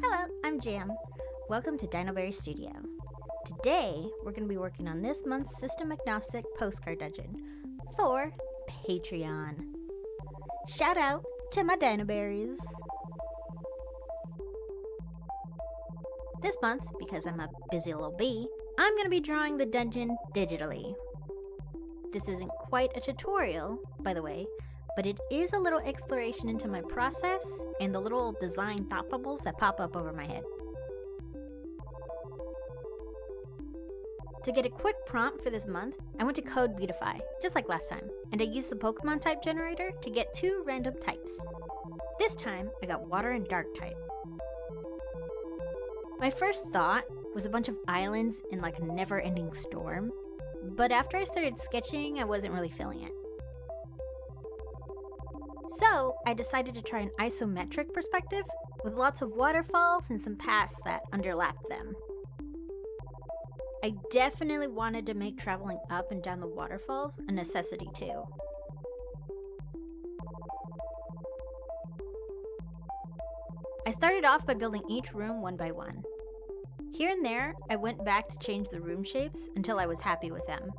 Hello, I'm Jam. Welcome to Dinoberry Studio. Today, we're going to be working on this month's system agnostic postcard dungeon for Patreon. Shout out to my Dinoberries. This month, because I'm a busy little bee, I'm going to be drawing the dungeon digitally. This isn't quite a tutorial, by the way, but it is a little exploration into my process and the little design thought bubbles that pop up over my head. To get a quick prompt for this month, I went to Code Beautify, just like last time, and I used the Pokemon type generator to get 2 random types. This time, I got water and dark type. My first thought was a bunch of islands in like a never-ending storm, but after I started sketching, I wasn't really feeling it. So, I decided to try an isometric perspective with lots of waterfalls and some paths that underlap them. I definitely wanted to make traveling up and down the waterfalls a necessity too. I started off by building each room one by one. Here and there, I went back to change the room shapes until I was happy with them.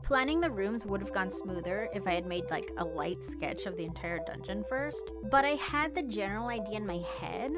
Planning the rooms would have gone smoother if I had made like a light sketch of the entire dungeon first, but I had the general idea in my head,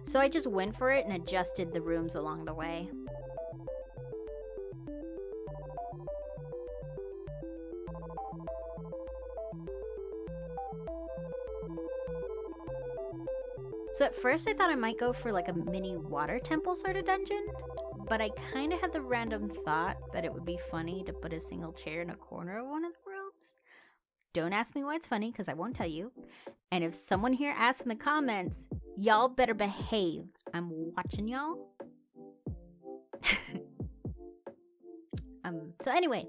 so I just went for it and adjusted the rooms along the way. So at first I thought I might go for like a mini water temple sort of dungeon, but I kind of had the random thought that it would be funny to put a single chair in a corner of one of the rooms. Don't ask me why it's funny, because I won't tell you. And if someone here asks in the comments, y'all better behave. I'm watching y'all. So anyway,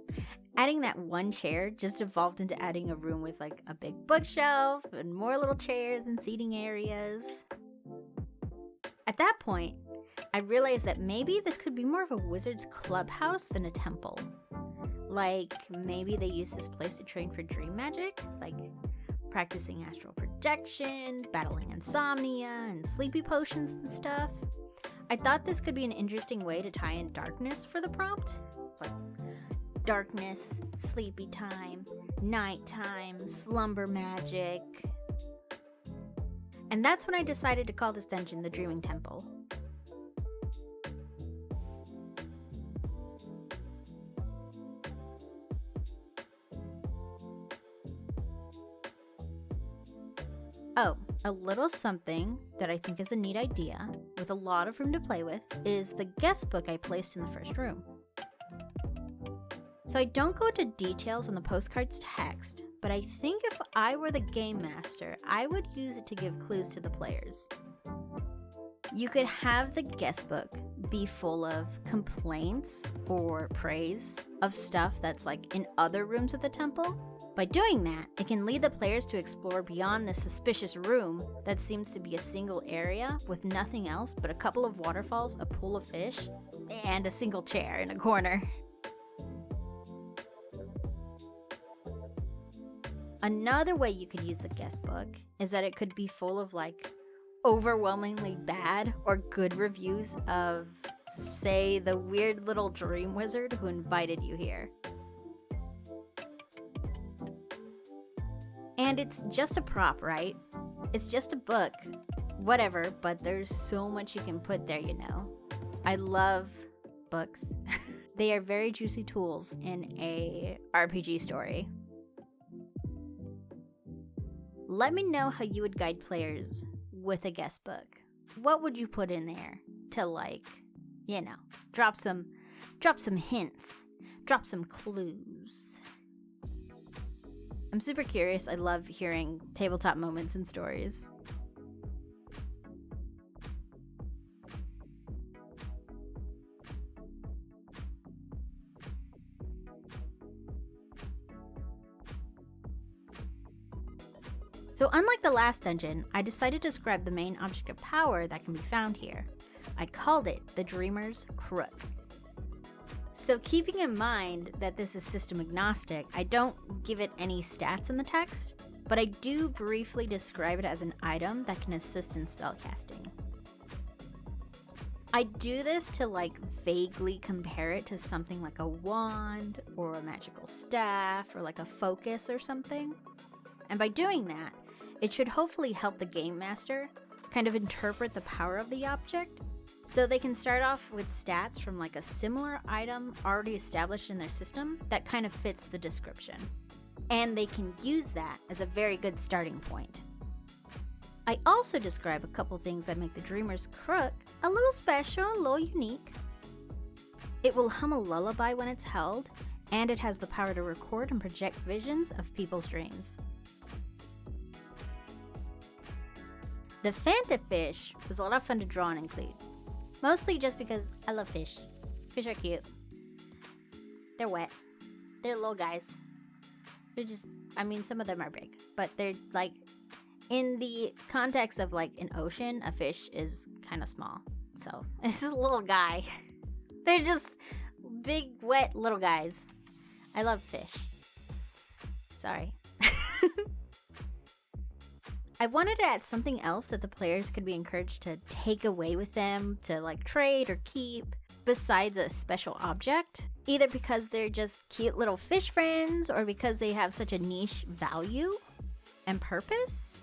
adding that one chair just evolved into adding a room with like a big bookshelf and more little chairs and seating areas. At that point, I realized that maybe this could be more of a wizard's clubhouse than a temple. Like, maybe they use this place to train for dream magic, like practicing astral projection, battling insomnia, and sleepy potions and stuff. I thought this could be an interesting way to tie in darkness for the prompt. Like, darkness, sleepy time, nighttime, slumber magic. And that's when I decided to call this dungeon the Dreaming Temple. Oh, a little something that I think is a neat idea, with a lot of room to play with, is the guest book I placed in the first room. So I don't go into details on the postcard's text, but I think if I were the game master, I would use it to give clues to the players. You could have the guest book be full of complaints or praise of stuff that's like in other rooms of the temple. By doing that, it can lead the players to explore beyond the suspicious room that seems to be a single area with nothing else but a couple of waterfalls, a pool of fish, and a single chair in a corner. Another way you could use the guest book is that it could be full of like overwhelmingly bad or good reviews of, say, the weird little dream wizard who invited you here. And it's just a prop, right? It's just a book. Whatever, but there's so much you can put there, you know. I love books. They are very juicy tools in a RPG story. Let me know how you would guide players with a guest book. What would you put in there to, like, you know, drop some hints, drop some clues? I'm super curious. I love hearing tabletop moments and stories. So unlike the last dungeon, I decided to describe the main object of power that can be found here. I called it the Dreamer's Crook. So keeping in mind that this is system agnostic, I don't give it any stats in the text. but I do briefly describe it as an item that can assist in spellcasting. I do this to vaguely compare it to something like a wand or a magical staff or like a focus or something. And by doing that, it should hopefully help the game master kind of interpret the power of the object, so they can start off with stats from a similar item already established in their system that kind of fits the description. And they can use that as a very good starting point. I also describe a couple things that make the Dreamer's Crook a little special, a little unique. It will hum a lullaby when it's held, and it has the power to record and project visions of people's dreams. The Fanta fish was a lot of fun to draw and include. Mostly just because I love fish. Fish are cute. They're wet. They're little guys. They're just, some of them are big, but they're in the context of an ocean, a fish is kind of small. So this is a little guy. They're just big, wet little guys. I love fish. Sorry. I wanted to add something else that the players could be encouraged to take away with them, to trade or keep, besides a special object, either because they're just cute little fish friends or because they have such a niche value and purpose.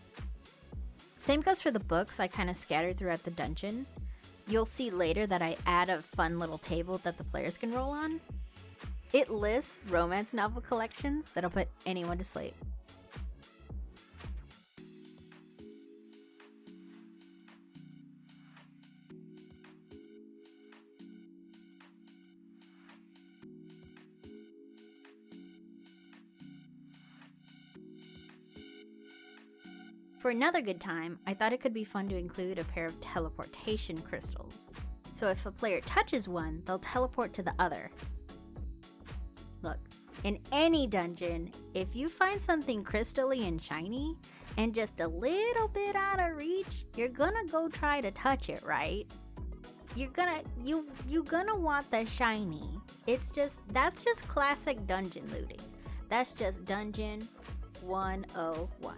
Same goes for the books I kind of scattered throughout the dungeon. You'll see later that I add a fun little table that the players can roll on. It lists romance novel collections that'll put anyone to sleep. For another good time, I thought it could be fun to include a pair of teleportation crystals. So if a player touches one, they'll teleport to the other. Look, in any dungeon, if you find something crystally and shiny, and just a little bit out of reach, you're gonna go try to touch it, right? You're gonna want the shiny. That's just classic dungeon looting. That's just dungeon 101.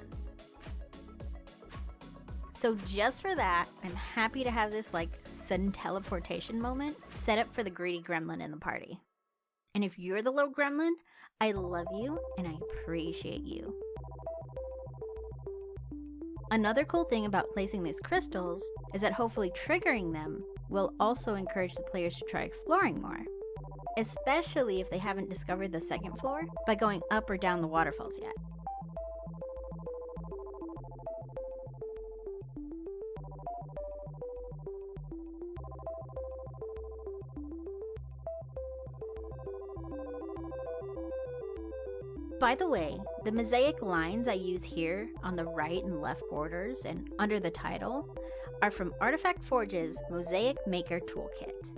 So just for that, I'm happy to have this sudden teleportation moment set up for the greedy gremlin in the party. And if you're the little gremlin, I love you and I appreciate you. Another cool thing about placing these crystals is that hopefully triggering them will also encourage the players to try exploring more, especially if they haven't discovered the second floor by going up or down the waterfalls yet. By the way, the mosaic lines I use here on the right and left borders and under the title are from Artifact Forge's Mosaic Maker Toolkit.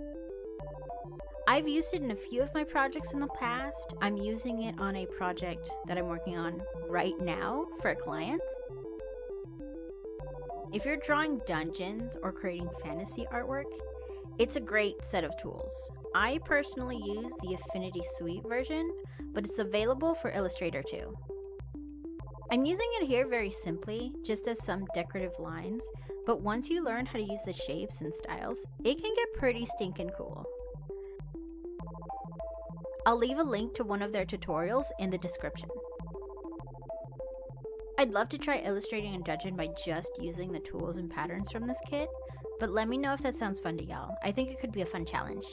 I've used it in a few of my projects in the past. I'm using it on a project that I'm working on right now for a client. If you're drawing dungeons or creating fantasy artwork, it's a great set of tools. I personally use the Affinity Suite version, but it's available for Illustrator too. I'm using it here very simply, just as some decorative lines, but once you learn how to use the shapes and styles, it can get pretty stinking cool. I'll leave a link to one of their tutorials in the description. I'd love to try illustrating a dungeon by just using the tools and patterns from this kit, but let me know if that sounds fun to y'all. I think it could be a fun challenge.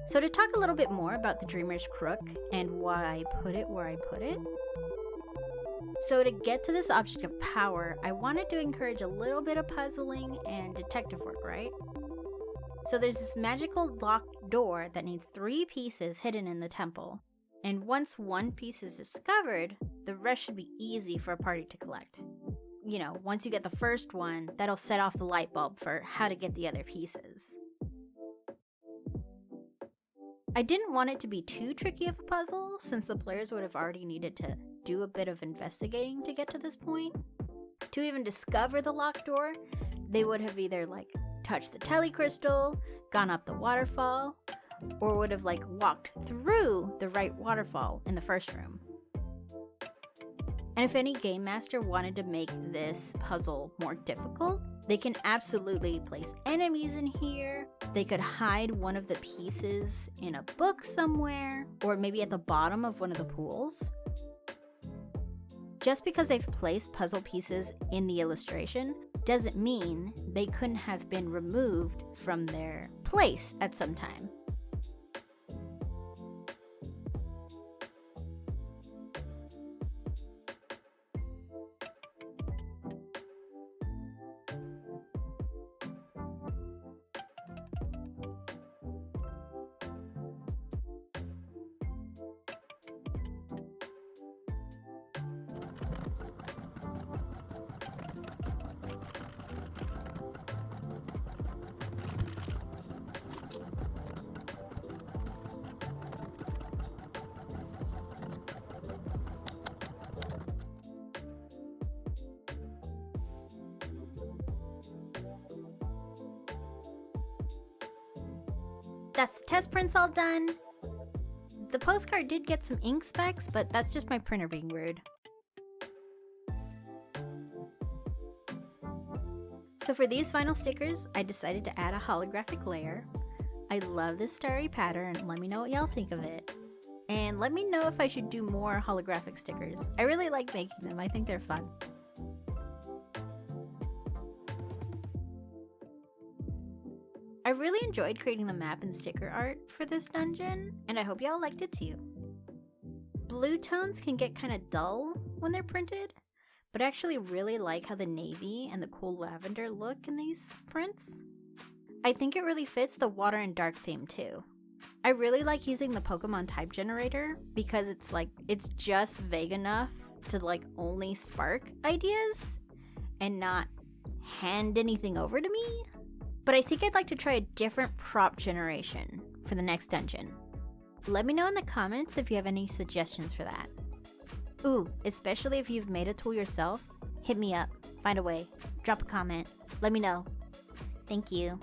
So to talk a little bit more about the Dreamer's Crook and why I put it where I put it. So to get to this object of power, I wanted to encourage a little bit of puzzling and detective work, right? So there's this magical locked door that needs 3 pieces hidden in the temple. And once one piece is discovered, the rest should be easy for a party to collect. You know, once you get the first one, that'll set off the light bulb for how to get the other pieces. I didn't want it to be too tricky of a puzzle, since the players would have already needed to do a bit of investigating to get to this point. To even discover the locked door, they would have either like touched the telecrystal, gone up the waterfall, or would have like walked through the right waterfall in the first room. And if any game master wanted to make this puzzle more difficult, they can absolutely place enemies in here. They could hide one of the pieces in a book somewhere, or maybe at the bottom of one of the pools. Just because they've placed puzzle pieces in the illustration doesn't mean they couldn't have been removed from their place at some time. That's the test prints all done. The postcard did get some ink specks, but that's just my printer being rude. So for these final stickers, I decided to add a holographic layer. I love this starry pattern. Let me know what y'all think of it. And let me know if I should do more holographic stickers. I really like making them. I think they're fun. I really enjoyed creating the map and sticker art for this dungeon, and I hope y'all liked it too. Blue tones can get kind of dull when they're printed, but I actually really like how the navy and the cool lavender look in these prints. I think it really fits the water and dark theme too. I really like using the Pokemon type generator because it's just vague enough to like only spark ideas and not hand anything over to me. But I think I'd like to try a different prop generation for the next dungeon. Let me know in the comments if you have any suggestions for that. Ooh, especially if you've made a tool yourself, hit me up, find a way, drop a comment, let me know. Thank you.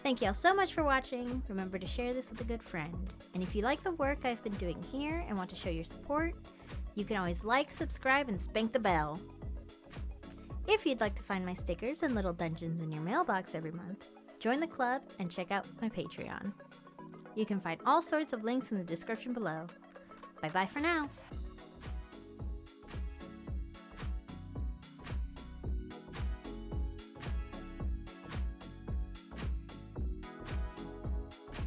Thank y'all so much for watching. Remember to share this with a good friend. And if you like the work I've been doing here and want to show your support, you can always like, subscribe, and spank the bell. If you'd like to find my stickers and little dungeons in your mailbox every month, join the club and check out my Patreon. You can find all sorts of links in the description below. Bye bye for now.